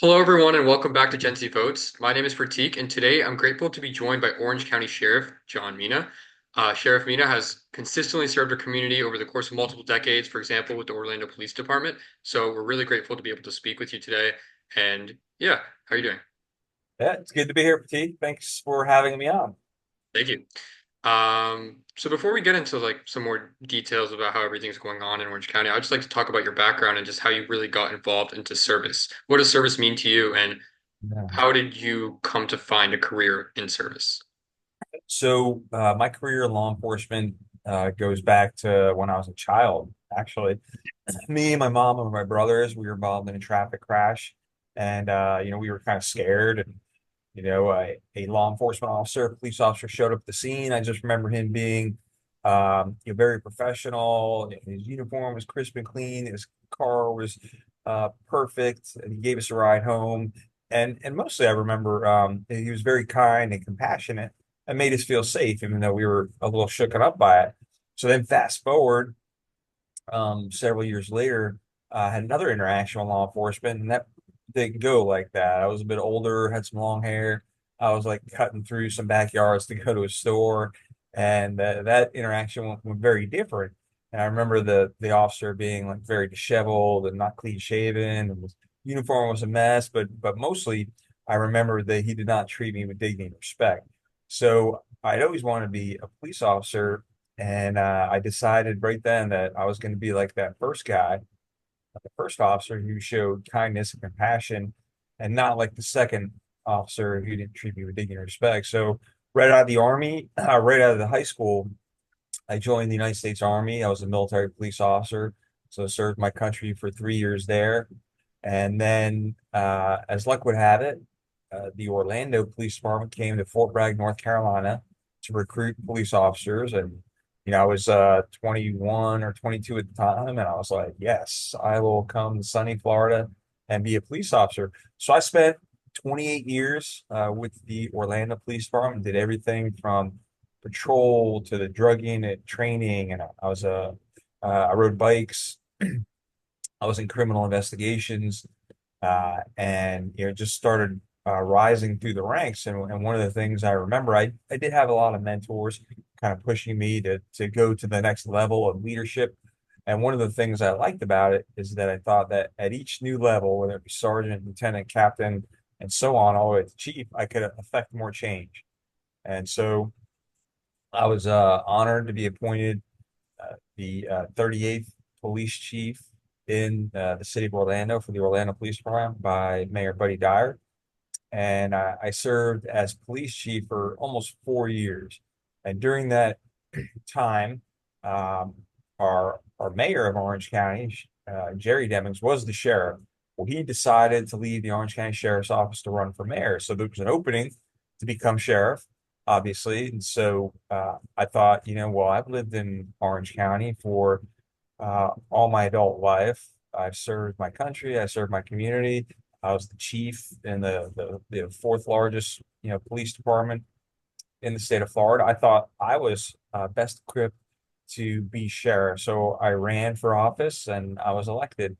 Hello, everyone, and welcome back to GenZ Votes. My name is Pratik, and today I'm grateful to be joined by Orange County Sheriff John Mina. Sheriff Mina has consistently served our community over the course of multiple decades, for example, with the Orlando Police Department. So we're really grateful to be able to speak with you today. And yeah, how are you doing? Yeah, it's good to be here, Petit. Thanks for having me on. Thank you. So before we get into like some more details about how everything's going on in Orange County, I'd just like to talk about your background and just how you really got involved into service. What does service mean to you, and Yeah. how did you come to find a career in service? My career in law enforcement goes back to when I was a child, actually. Me, my mom, and my brothers, we were involved in a traffic crash, and we were kind of scared. And a law enforcement officer, a police officer, showed up at the scene. I just remember him being, very professional. His uniform was crisp and clean. His car was perfect, and he gave us a ride home. And mostly, I remember he was very kind and compassionate and made us feel safe, even though we were a little shooken up by it. So then, fast forward several years later, I had another interaction with law enforcement, and that didn't go like that. I was a bit older, had some long hair. I was like cutting through some backyards to go to a store, and that interaction went very different. And I remember the officer being like very disheveled and not clean shaven, and his uniform was a mess. But mostly, I remember that he did not treat me with dignity and respect. So I'd always wanted to be a police officer, and I decided right then that I was going to be like that first guy, the first officer who showed kindness and compassion, and not like the second officer who didn't treat me with dignity and respect. So, right out of the Army, right out of the high school, I joined the United States Army. I was a military police officer. So, I served my country for 3 years there. And then, as luck would have it, the Orlando Police Department came to Fort Bragg, North Carolina to recruit police officers. And, I was 21 or 22 at the time. And I was like, yes, I will come to sunny Florida and be a police officer. So I spent 28 years with the Orlando Police Department, did everything from patrol to the drug unit training. And I rode bikes. I was in criminal investigations, and just started rising through the ranks. And one of the things I remember, I did have a lot of mentors kind of pushing me to go to the next level of leadership. And one of the things I liked about it is that I thought that at each new level, whether it be sergeant, lieutenant, captain, and so on, all the way to chief, I could affect more change. And so I was honored to be appointed the 38th police chief in the city of Orlando for the Orlando Police Department by Mayor Buddy Dyer. And I served as police chief for almost 4 years. And during that time, um, our mayor of Orange County, Jerry Demings, was the sheriff. Well, he decided to leave the Orange County Sheriff's Office to run for mayor. So there was an opening to become sheriff, obviously. And so I thought, well, I've lived in Orange County for all my adult life. I've served my country, I served my community. I was the chief in the fourth largest, police department in the state of Florida. I thought I was best equipped to be sheriff. So I ran for office and I was elected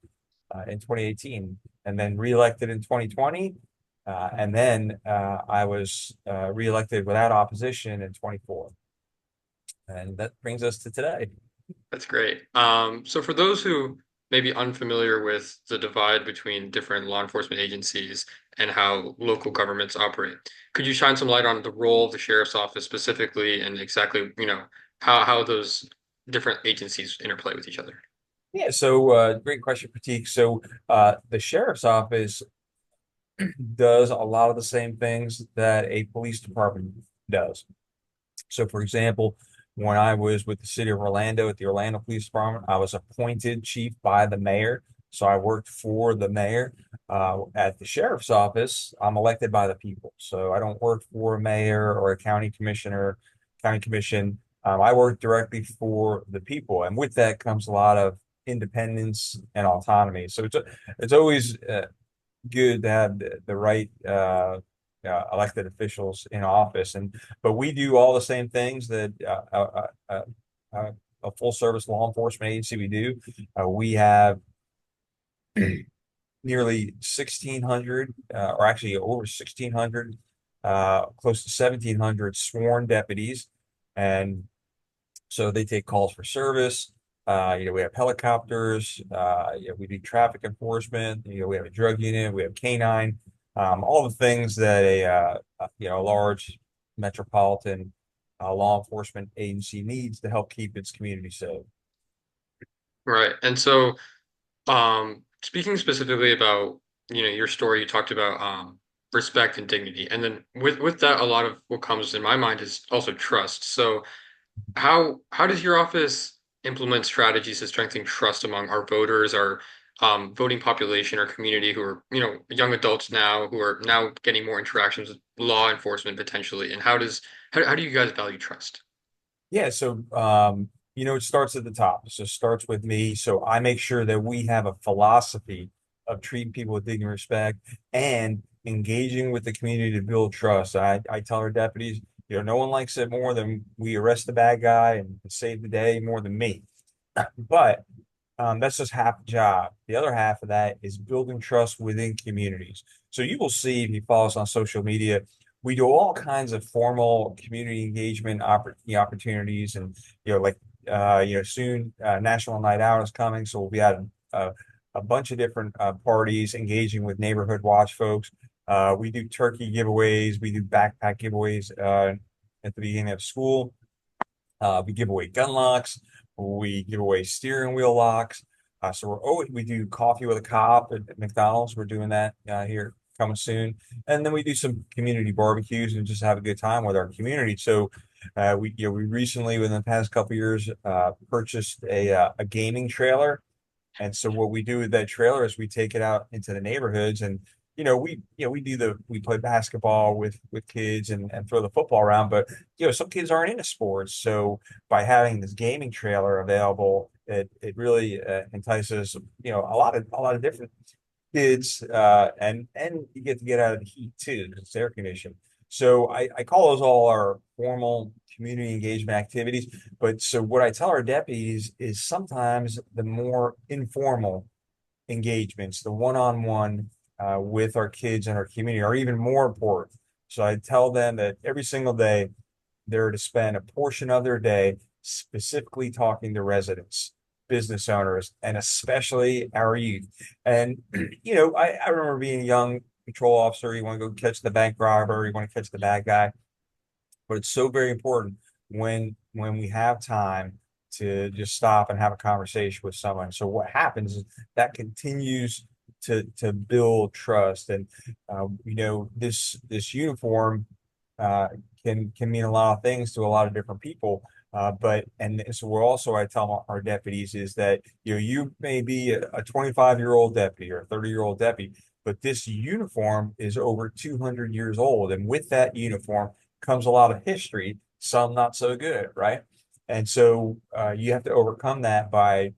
in 2018 and then reelected in 2020. And then I was reelected without opposition in 24. And that brings us to today. That's great. So for those who may be unfamiliar with the divide between different law enforcement agencies and how local governments operate, could you shine some light on the role of the sheriff's office specifically and exactly, how those different agencies interplay with each other? Yeah, so great question, Pratik. So the sheriff's office does a lot of the same things that a police department does. So, for example, when I was with the city of Orlando at the Orlando Police Department, I was appointed chief by the mayor. So I worked for the mayor. At the sheriff's office, I'm elected by the people. So I don't work for a mayor or a county commissioner, county commission. I work directly for the people. And with that comes a lot of independence and autonomy. So it's always good to have the right elected officials in office, and but we do all the same things that a full service law enforcement agency we do. We have nearly 1,600, or actually over 1,600, close to 1,700 sworn deputies. And so they take calls for service. We have helicopters. We do traffic enforcement. We have a drug unit. We have canine. All the things that a large metropolitan law enforcement agency needs to help keep its community safe. Right. And so, speaking specifically about, your story, you talked about respect and dignity. And then with that, a lot of what comes in my mind is also trust. So how does your office implement strategies to strengthen trust among our voters, our voting population, our community who are, young adults now who are now getting more interactions with law enforcement potentially? And how do you guys value trust? Yeah, so it starts at the top. So it starts with me. So I make sure that we have a philosophy of treating people with dignity and respect and engaging with the community to build trust. I tell our deputies, no one likes it more than we arrest the bad guy and save the day more than me. But that's just half the job. The other half of that is building trust within communities. So you will see if you follow us on social media, we do all kinds of formal community engagement opportunities, and soon National Night Out is coming, so we'll be at a bunch of different parties engaging with neighborhood watch folks. We do turkey giveaways, we do backpack giveaways at the beginning of school. We give away gun locks. We give away steering wheel locks. We do coffee with a cop at McDonald's. We're doing that here coming soon, and then we do some community barbecues and just have a good time with our community. So we recently, within the past couple of years, purchased a gaming trailer, and so what we do with that trailer is we take it out into the neighborhoods, and we play basketball with kids and throw the football around, but some kids aren't into sports. So by having this gaming trailer available, it really entices a lot of different kids, and you get to get out of the heat too because it's air conditioned. So I call those all our formal community engagement activities. But so what I tell our deputies is sometimes the more informal engagements, the one-on-one with our kids and our community are even more important. So I tell them that every single day they're to spend a portion of their day specifically talking to residents, business owners, and especially our youth. And I remember being a young patrol officer. You want to go catch the bank robber, you want to catch the bad guy, but it's so very important when we have time to just stop and have a conversation with someone. So what happens is that continues to build trust, and this uniform uh, can mean a lot of things to a lot of different people. But and so we're also, I tell our deputies is that you may be a 25-year-old deputy or a 30-year-old deputy, but this uniform is over 200 years old, and with that uniform comes a lot of history, some not so good, right? And so you have to overcome that by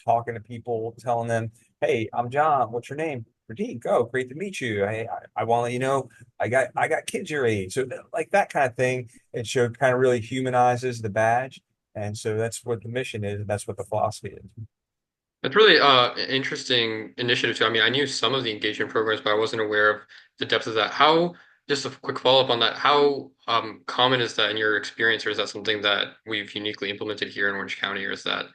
talking to people, telling them, "Hey, I'm John. What's your name?" Radeem, go. Great to meet you. I want to let you know I got kids your age. So like that kind of thing, it should kind of really humanizes the badge. And so that's what the mission is, and that's what the philosophy is. That's really an interesting initiative too. I mean, I knew some of the engagement programs, but I wasn't aware of the depth of that. Just a quick follow-up on that, how common is that in your experience, or is that something that we've uniquely implemented here in Orange County, or is that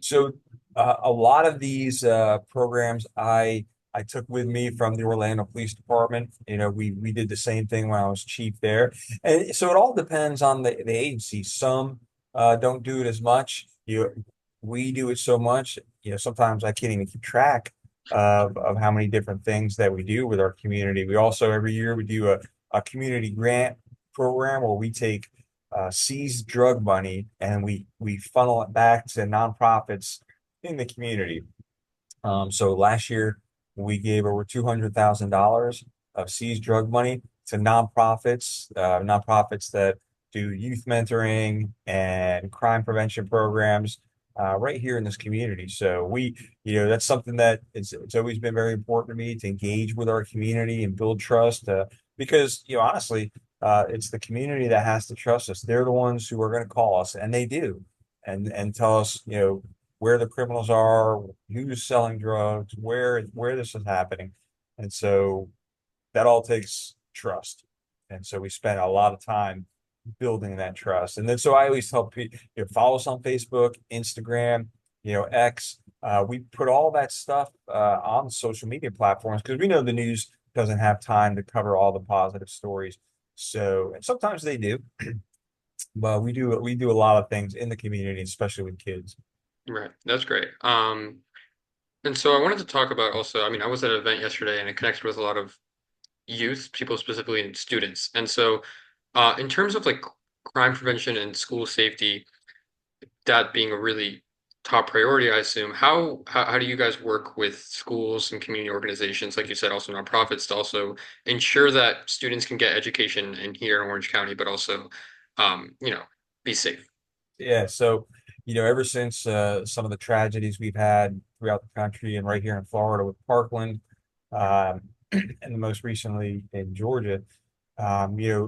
So a lot of these programs I took with me from the Orlando Police Department. We did the same thing when I was chief there, and so it all depends on the agency. Some don't do it as much. We do it so much. Sometimes I can't even keep track of how many different things that we do with our community. We also every year we do a community grant program where we take seized drug money and we funnel it back to nonprofits in the community. So last year we gave over $200,000 of seized drug money to nonprofits that do youth mentoring and crime prevention programs right here in this community. So that's something that it's always been very important to me to engage with our community and build trust because honestly, it's the community that has to trust us. They're the ones who are going to call us, and they do, and tell us where the criminals are, who's selling drugs, where this is happening. And so that all takes trust. And so we spent a lot of time building that trust. And then so I always tell people, follow us on Facebook, Instagram, X. We put all that stuff on social media platforms because we know the news doesn't have time to cover all the positive stories. So, and sometimes they do, but we do a lot of things in the community, especially with kids. Right. That's great. And so I wanted to talk about also, I mean, I was at an event yesterday and I connected with a lot of youth, people specifically and students. And so in terms of like crime prevention and school safety, that being a really top priority, I assume, how do you guys work with schools and community organizations, like you said, also nonprofits, to also ensure that students can get education in here in Orange County, but also, you know, be safe? Yeah, so ever since some of the tragedies we've had throughout the country and right here in Florida with Parkland, um, and most recently in Georgia,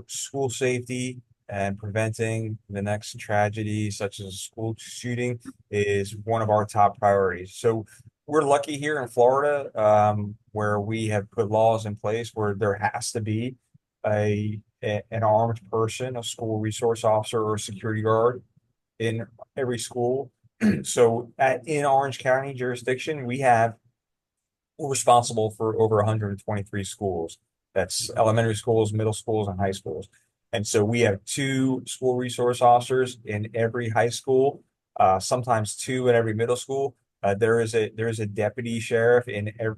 school safety and preventing the next tragedy, such as a school shooting, is one of our top priorities. So we're lucky here in Florida, where we have put laws in place where there has to be an armed person, a school resource officer, or a security guard in every school. So in Orange County jurisdiction, we're responsible for over 123 schools. That's elementary schools, middle schools, and high schools. And so we have two school resource officers in every high school, sometimes two in every middle school. There is a deputy sheriff in every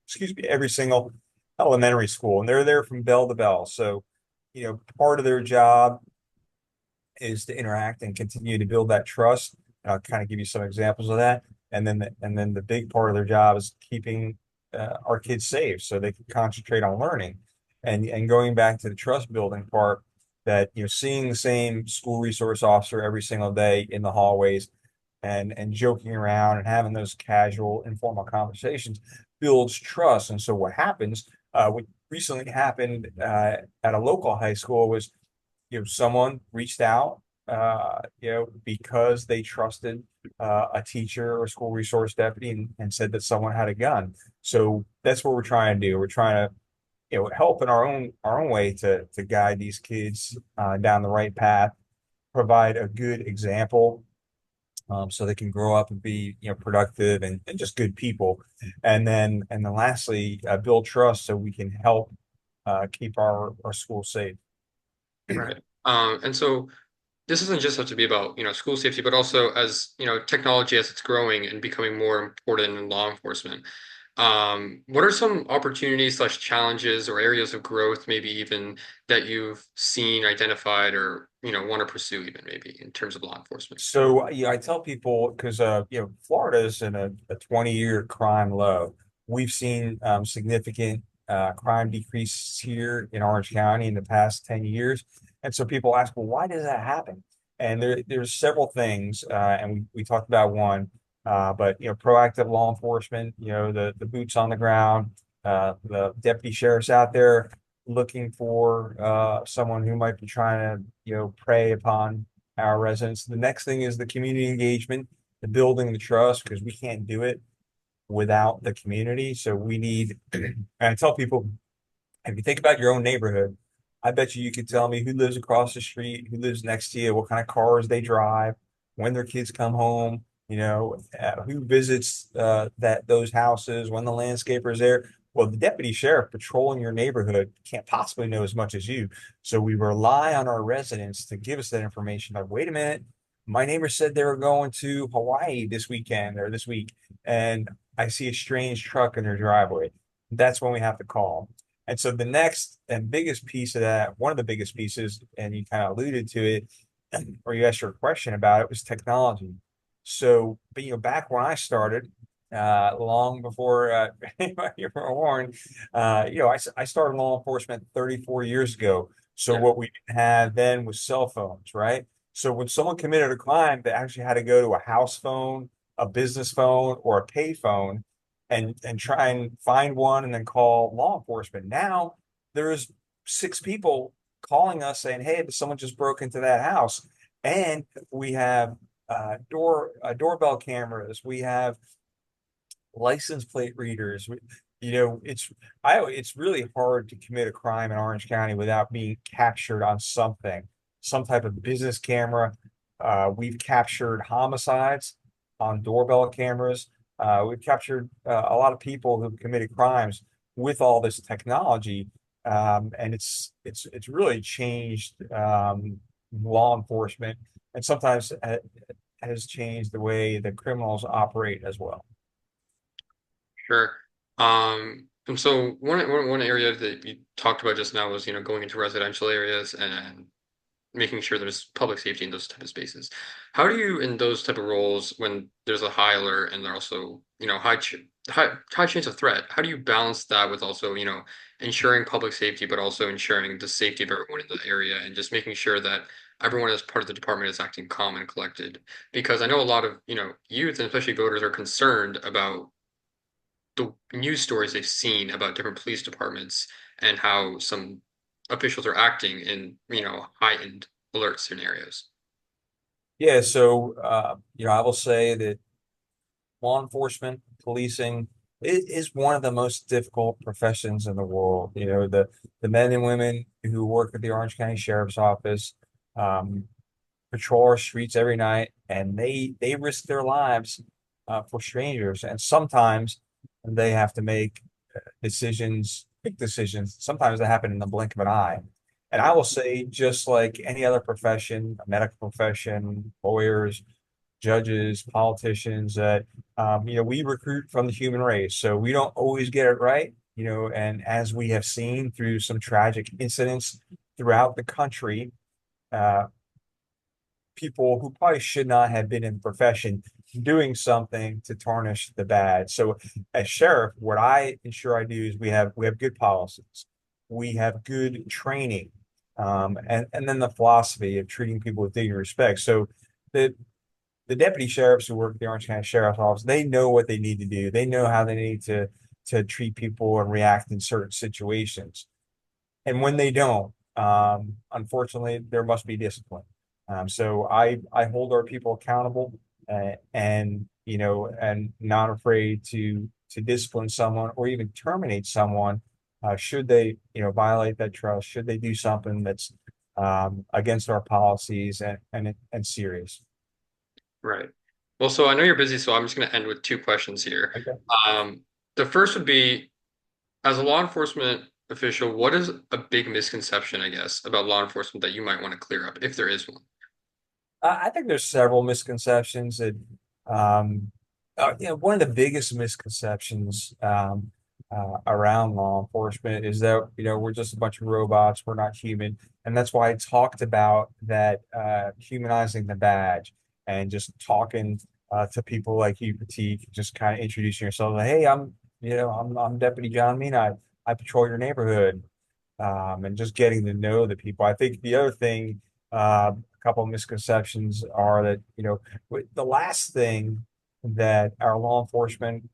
excuse me, every single elementary school, and they're there from bell to bell. So, part of their job is to interact and continue to build that trust. I'll kind of give you some examples of that. And then the big part of their job is keeping our kids safe so they can concentrate on learning. And going back to the trust building part, that seeing the same school resource officer every single day in the hallways and joking around and having those casual informal conversations builds trust. And so what happens, what recently happened at a local high school was someone reached out, because they trusted a teacher or school resource deputy and said that someone had a gun. So that's what we're trying to do. We're trying to, help in our own way to guide these kids down the right path, provide a good example, so they can grow up and be, productive and just good people. And then lastly, build trust so we can help keep our schools safe. Right. And so this doesn't just have to be about, school safety, but also as, technology as it's growing and becoming more important in law enforcement. What are some opportunities slash challenges or areas of growth, maybe even that you've seen, identified, or, want to pursue even maybe in terms of law enforcement? So yeah, I tell people because Florida is in a 20-year crime low. We've seen significant crime decreases here in Orange County in the past 10 years. And so people ask, well, why does that happen? And there's several things, and we talked about one, but proactive law enforcement, the boots on the ground, the deputy sheriffs out there looking for someone who might be trying to prey upon our residents. The next thing is the community engagement, the building the trust, because we can't do it without the community. So we need, and I tell people, if you think about your own neighborhood, I bet you could tell me who lives across the street, who lives next to you, what kind of cars they drive, when their kids come home, who visits those houses, when the landscaper is there. Well, the deputy sheriff patrolling your neighborhood can't possibly know as much as you. So we rely on our residents to give us that information. Like, wait a minute, my neighbor said they were going to Hawaii this weekend or this week, and I see a strange truck in their driveway. That's when we have to call. And so the next and biggest piece of that, one of the biggest pieces, and you kind of alluded to it, or you asked your question about it, was technology. So, but back when I started, long before you were born, I started law enforcement 34 years ago. So Yeah. what we didn't have then was cell phones, right? So when someone committed a crime, they actually had to go to a house phone, a business phone, or a pay phone and try and find one and then call law enforcement. Now there's six people calling us saying, "Hey, someone just broke into that house," and we have doorbell cameras. We have license plate readers. You know, it's really hard to commit a crime in Orange County without being captured on something, some type of business camera. We've captured homicides on doorbell cameras. We've captured a lot of people who've committed crimes with all this technology, and it's really changed law enforcement, and sometimes has changed the way the criminals operate as well. Sure. And so one area that you talked about just now was, going into residential areas and making sure there's public safety in those type of spaces. How do you, in those type of roles, when there's a high alert and there also, high chance of threat, how do you balance that with also, ensuring public safety, but also ensuring the safety of everyone in the area and just making sure that everyone as part of the department is acting calm and collected? Because I know a lot of, youth and especially voters are concerned about the news stories they've seen about different police departments and how some officials are acting in, heightened alert scenarios. Yeah, so I will say that law enforcement, policing is one of the most difficult professions in the world. You know, the men and women who work at the Orange County Sheriff's Office um, patrol our streets every night, and they risk their lives for strangers, and sometimes they have to make decisions, quick decisions. Sometimes they happen in the blink of an eye. And I will say, just like any other profession, a medical profession, lawyers, judges, politicians, that we recruit from the human race. So we don't always get it right, and as we have seen through some tragic incidents throughout the country, uh, people who probably should not have been in the profession doing something to tarnish the badge. So as sheriff, what I ensure I do is we have good policies, we have good training, and then the philosophy of treating people with dignity and respect. So the the deputy sheriffs who work at the Orange County Sheriff's Office, they know what they need to do. They know how they need to treat people and react in certain situations. And when they don't, unfortunately, there must be discipline. So I hold our people accountable, and not afraid to discipline someone or even terminate someone should they violate that trust, should they do something that's against our policies and serious. Right. Well, so I know you're busy, so I'm just going to end with two questions here. Okay. Um, the first would be, as a law enforcement official, what is a big misconception, I guess, about law enforcement that you might want to clear up, if there is one? I think there's several misconceptions that, one of the biggest misconceptions around law enforcement is that, we're just a bunch of robots, we're not human. And that's why I talked about that humanizing the badge and just talking to people like you, Pratik, just kind of introducing yourself. Like, hey, I'm Deputy John Mina. I patrol your neighborhood, and just getting to know the people. I think the other thing, a couple of misconceptions are that, the last thing that our law enforcement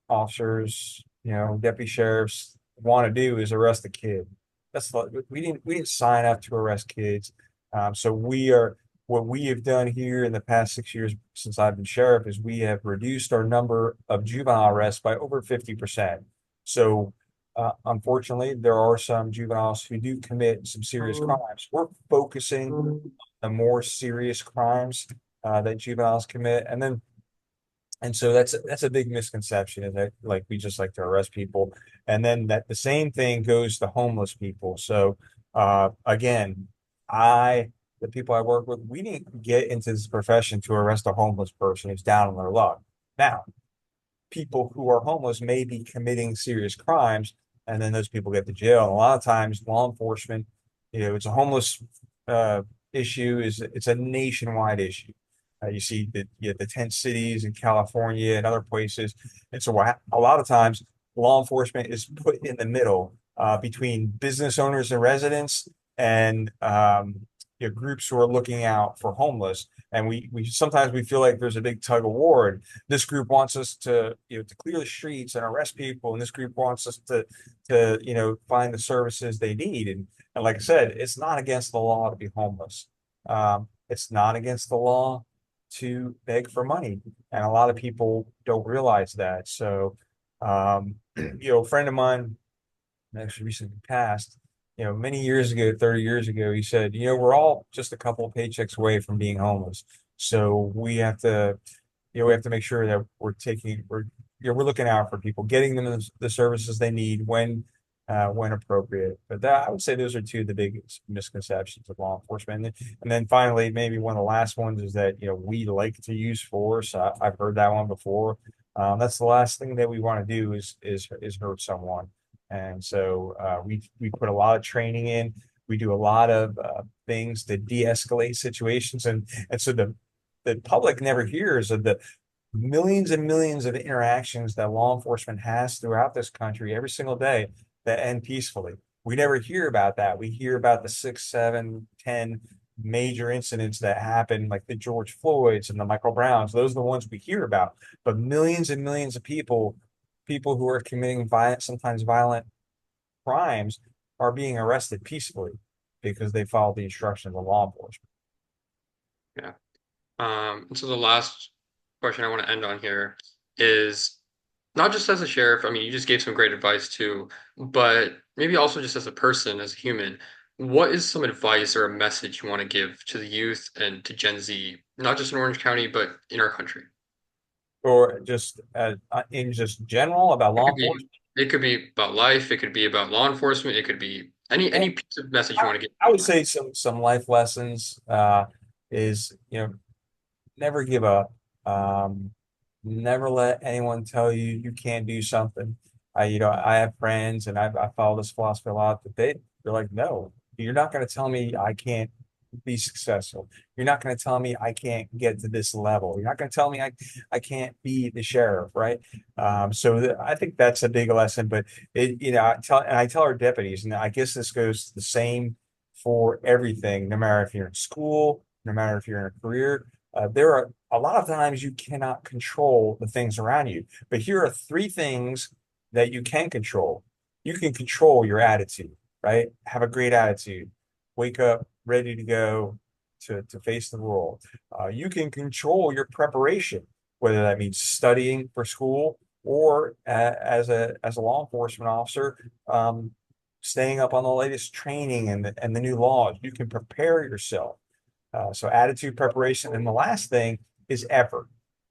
officers, deputy sheriffs want to do is arrest a kid. We didn't sign up to arrest kids. So what we have done here in the past 6 years since I've been sheriff is we have reduced our number of juvenile arrests by over 50%. So unfortunately, there are some juveniles who do commit some serious crimes. We're focusing on the more serious crimes that juveniles commit, and so that's a big misconception is that like we just like to arrest people, and then that the same thing goes to homeless people. So again, I the people I work with, we didn't get into this profession to arrest a homeless person who's down on their luck. Now, people who are homeless may be committing serious crimes, and then those people get to jail. And a lot of times, law enforcement, it's a homeless uh, issue. It's a nationwide issue. You see the tent cities in California and other places, and so a lot of times law enforcement is put in the middle between business owners and residents and groups who are looking out for homeless. And we sometimes we feel like there's a big tug of war. And this group wants us to clear the streets and arrest people, and this group wants us to find the services they need. And like I said, it's not against the law to be homeless. It's not against the law to beg for money, and a lot of people don't realize that. So, a friend of mine actually recently passed. Many years ago, 30 years ago, he said, we're all just a couple of paychecks away from being homeless. So we have to make sure that we're looking out for people, getting them the services they need when appropriate. But I would say those are two of the biggest misconceptions of law enforcement. And then finally, maybe one of the last ones is that we like to use force. I've heard that one before. That's the last thing that we want to do is hurt someone. And so we put a lot of training in. We do a lot of things to de-escalate situations, and so the public never hears of the millions and millions of interactions that law enforcement has throughout this country every single day that end peacefully. We never hear about that. We hear about the 6, 7, 10 major incidents that happen, like the George Floyds and the Michael Browns. Those are the ones we hear about. But millions and millions of people who are committing sometimes violent crimes, are being arrested peacefully because they followed the instructions of law enforcement. Yeah. And so the last question I want to end on here is not just as a sheriff. I mean, you just gave some great advice too, but maybe also just as a person, as a human, what is some advice or a message you want to give to the youth and to Gen Z, not just in Orange County, but in our country? Or just in just general about It law could be enforcement. it could be about life, it could be about law enforcement, it could be any piece of message you I, want to give I would anyone. say some life lessons is never give up. Um, Never let anyone tell you you can't do something. I have friends, and I follow this philosophy a lot. But they're like, no, you're not going to tell me I can't be successful. You're not going to tell me I can't get to this level. You're not going to tell me I can't be the sheriff, right? I think that's a big lesson. But I tell our deputies, and I guess this goes the same for everything, no matter if you're in school, no matter if you're in a career. There are a lot of times you cannot control the things around you, but here are three things that you can control. You can control your attitude, right? Have a great attitude. Wake up ready to go to face the world. You can control your preparation, whether that means studying for school or as a law enforcement officer, staying up on the latest training and the new laws. You can prepare yourself. So attitude, preparation, and the last thing is effort.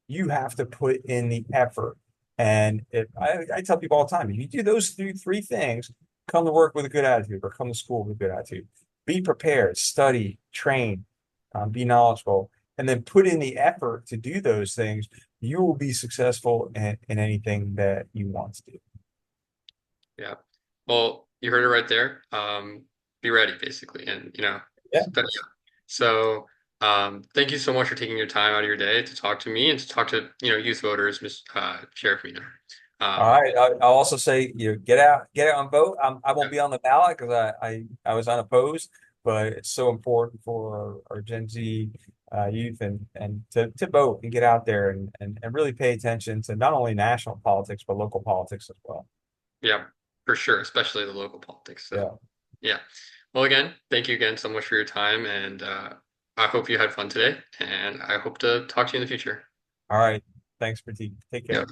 You have to put in the effort. And I tell people all the time, if you do those three things, come to work with a good attitude or come to school with a good attitude. Be prepared, study, train, be knowledgeable, and then put in the effort to do those things. You will be successful in anything that you want to do. Yeah. Well, you heard it right there. Be ready, basically, and Yeah. study up. So, thank you so much for taking your time out of your day to talk to me and to talk to youth voters, Miss Sheriff Mina. All Um, right. I'll also say, get out and vote. I won't yeah, be on the ballot because I was unopposed, but it's so important for our Gen Z youth and to vote and get out there and really pay attention to not only national politics but local politics as well. yeah, for sure, especially the local politics. So, Yeah. yeah. Well, again, thank you again so much for your time, and I hope you had fun today, and I hope to talk to you in the future. All right. Thanks, Pratik. Take Yeah. care.